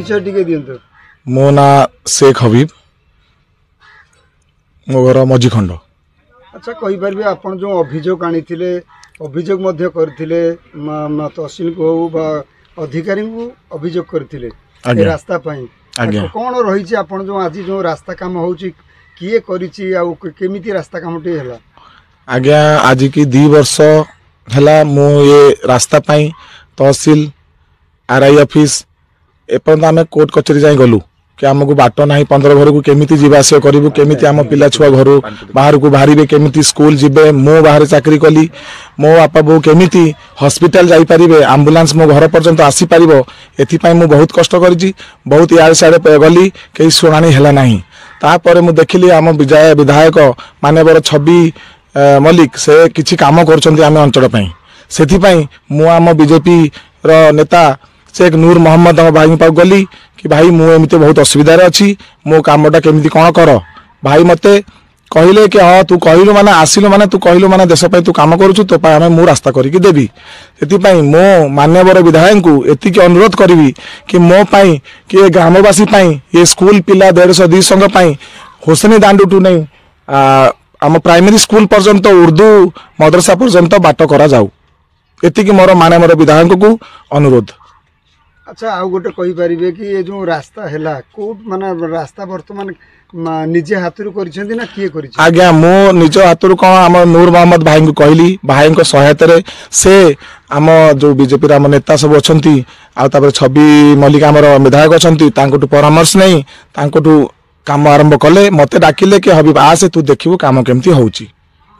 परिचय टिके दियंतो। मो ना शेख हबीब, मो घर मजीखंड। अच्छा कहि परबे आपण जो अभियोग आनिथिले अभियोग मध्य करथिले तहसील को बा अधिकारी को अभियोग करथिले ए रास्ता पई कोन रही छी आपण जो आज जो रास्ता काम होउची किए करिची आ केमिति रास्ता काम टे हला। आज्ञा आज की 2 वर्ष हला मो ये रास्ता पई तहसील आरआई ऑफिस एपन आम कोर्ट कचेरी जाई गलु कि आमको बाट ना 15 घर को केमिति जीवा आसिया करिवु केमिति आम पिला छुआ घर बाहर को बाहरिबे केमिति स्कूल जिबे मो बाहर चाकरी कली मो बापा बो केमिति हॉस्पिटल जाई परिबे एम्बुलेंस मो घर पर्यंत आसी परिबो एथि पई मो बहुत कष्ट करिछि बहुत यार साडे गली केही सुनानी हैला नाही। तापर मु देखिली आम विधायक मानवर छवि मल्लिक से किछि काम करछन्ती आम अंचल पई सेथि पई मु आम बीजेपी रो नेता शेख नूर मोहम्मद भाई पाक गली कि भाई मु एमती बहुत असुविधा अच्छी मो कामटा केमिति कौन कर भाई मते कहले कि हाँ तू कहलु माने आसिलु माने तू कहलु माने देश पई तू काम करूछु तो पई हमें मु रास्ता करिकि देबी सेति पई मो मान्यवर विधायक को एतिक अनुरोध करिवि कि मो पई कि ग्रामवासी पई ये स्कूल पिला 150 200 पई होसनी दांडू टू नहीं आम प्राइमरी स्कूल पर्यंत उर्दू मदरसा पर्यंत बाट करा जाऊ एतिक मोर मान्यवर विधायक को अनुरोध। अच्छा आउ गोटे कहि परिबे कि ये जो रास्ता हैला कोट माने रास्ता वर्तमान निजे हाथरू करिसेंती ना किए करिसे। आज्ञा मो निज हाथरू कोन हम नूर मोहम्मद भाई को कहली भाई को सहायता रे से आम जो बीजेपी राम नेता सब अछंती आ तापर छवि मल्लिक हमर विधायक अछंती तांकोटू परामर्श नहीं तांकोटू काम आरंभ कले मते डाकिले कि हबीब आ से तू देखिबो काम केमती होउची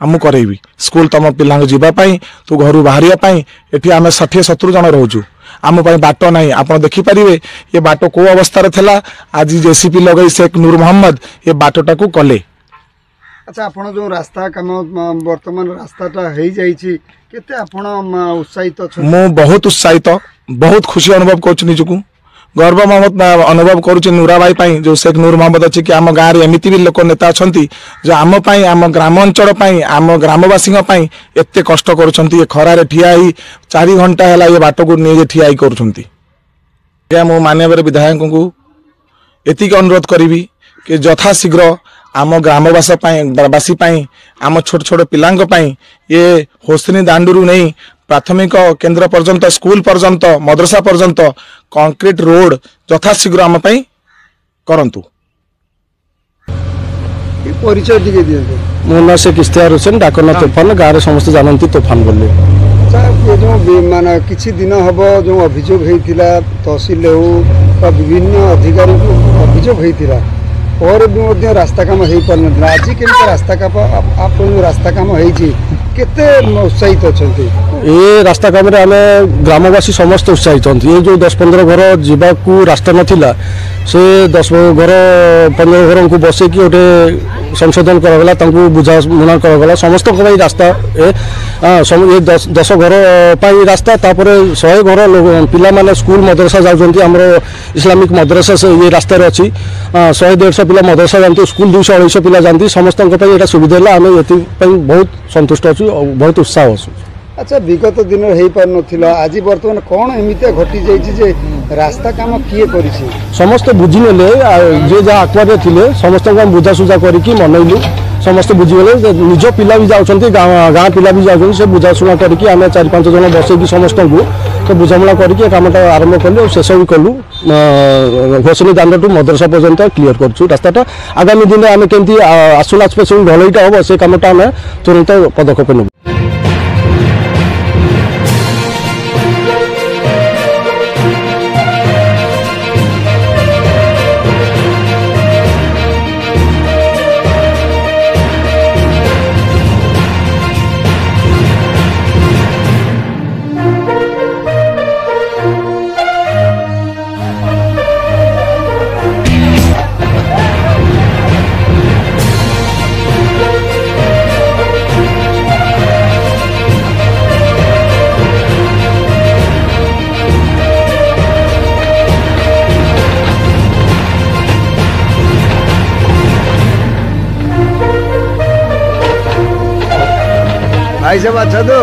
आमु करेबी स्कूल तम पिला जीवा पाई तू घर बाहरिया पाई एठी आमे 60-70 जन रहउछु आम बाट ना आप देखिपारे ये बाट को अवस्था था आज जेसीपी लगे शेख नूर मोहम्मद ये बाटटा को कले। अच्छा आपण जो रास्ता काम वर्तमान रास्ताटा हो जाइए केते आपण उत्साहित मु बहुत उत्साहित बहुत खुशी अनुभव कर निजको गर्व अनुभव करुच्ची नूरा भाई जो शेख नूर मोहम्मद अच्छी कि आम गाँव एमती भी लोक नेता अच्छा जो आम ग्राम अंचल आम ग्रामवासी एत कष्ट कर खरारे ठिया 4 घंटा है ये बाट को नहीं ठिया कर मो मान्यवर विधायक को एतिक अनुरोध करी कि यथाशीघ्र आम ग्रामवासी आम छोट छोट पिला ये होसनी दांडू नहीं प्राथमिक केंद्र पर्यंत स्कूल पर्यंत मदरसा पर्यंत कंक्रीट रोड यथाशीघ्र आम करंतु। परिचय टिके दियंतु। मो ना से इश्तियार हुसैन डाकना तूफान गाँव समस्त जानती तूफान बोले। ये जो माना किछि दिन हम जो अभियोग होता तहसील हो विभिन्न अधिकारी को अभियोग होता और भी रास्ता काम हो पार आज केमती रास्ता काम आप रास्ता काम केते उत्साहित अच्छा ये रास्ता काम आम ग्रामवासी समस्त उत्साहित ये जो 10-15 घर जावाक रास्ता नाला से 10 घर 15 घर को बस गोटे संशोधन कराला बुझामुणा कराला समस्त रास्ता ये 10 घर रास्ता तापर 100 घर पिला माने स्कूल मदरसा जाऊँच इस्लामिक मदरसा से ये रास्तार अच्छी 100-150 पिला मदरसा जाती स्कूल 200-250 पिला जाती समस्त सुविधा है आम ये बहुत संतुष्ट अच्छु बहुत उत्साह अच्छु। अच्छा विगत दिन हो पार ना आज बर्तमान कौन एमती घटी जाइए रास्ता काम किए कर समस्त बुझीने जे जहाँ आक्वारे थे समस्त बुझासुझा करके मनइलु समस्त बुझीगले निज पिला भी जाऊँच गाँ पिला भी जाऊँ से बुझाशुणा करके आम 4-5 जन बसैकी समस्त को तो बुझामुणा करके कामटा आरंभ कलु और शेष भी कलु घोषणी दांड टू मदरसा पर्यंत क्लीयर करूँ रास्ताटा आगामी दिन में आम केमती आसुला स्पेशल भलईटा हम से कामटा आम तुरंत पदक्षेप नेबु। भाई साहब अच्छा तो